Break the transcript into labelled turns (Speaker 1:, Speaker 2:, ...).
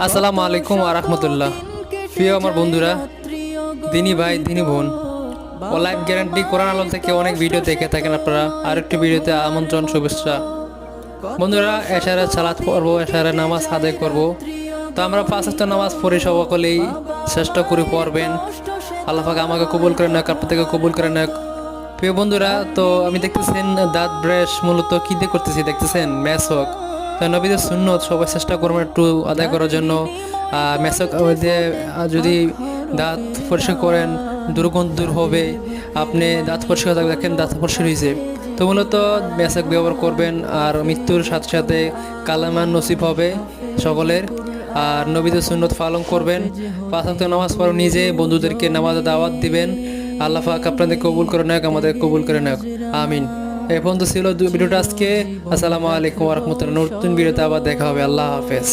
Speaker 1: আসসালামু আলাইকুম ওয়া রাহমাতুল্লাহ। প্রিয় আমার বন্ধুরা, দিনী ভাই দিনী বোন, ও লাইফ গ্যারান্টি কোরআন আলো থেকে অনেক ভিডিও দেখে থাকেন আপনারা। আরেকটি ভিডিওতে আমন্ত্রণ, শুভেচ্ছা। বন্ধুরা, এশারে সালাত পড়বো, এশারে নামাজ আদায় করব। তো আমরা 5 ওয়াক্ত নামাজ পড়ি, সকলেই চেষ্টা করে পড়বেন। আল্লাহ পাক আমাকে কবুল করে নেক, আপনাদেরকে কবুল করে নেক। প্রিয় বন্ধুরা, তো আমি দেখতেছেন দাঁত ব্রাশ মূলত কী দিয়ে করতেছি দেখতেছেন, মেসক। তো নবীদের সুন্নত সবাই চেষ্টা করবেন একটু আদায় করার জন্য। মেসক যে যদি দাঁত পরিষ্কার করেন, দুর্গন্ধ দূর হবে। আপনি দাঁত পরিষ্কার থাকবে, দেখেন দাঁত পরিষ্কার হয়েছে। তো মূলত মেসক ব্যবহার করবেন, আর মৃত্যুর সাথে সাথে কালামান নসিব হবে সকলের। আর নবীদের সুন্নত পালন করবেন। 5 ওয়াক্ত নামাজ পড়ো, নিজে বন্ধুদেরকে নামাজে দাওয়াত দিবেন। আল্লাহ পাক আপনাদের কবুল করে নেক, আমাদের কবুল করে নেক, আমিন। এই পর্যন্ত ছিল ভিডিওটা আজকে। আসসালামু আলাইকুম ওয়া রাহমাতুল্লাহ। নতুন ভিডিওতে আবার দেখা হবে। আল্লাহ হাফেজ।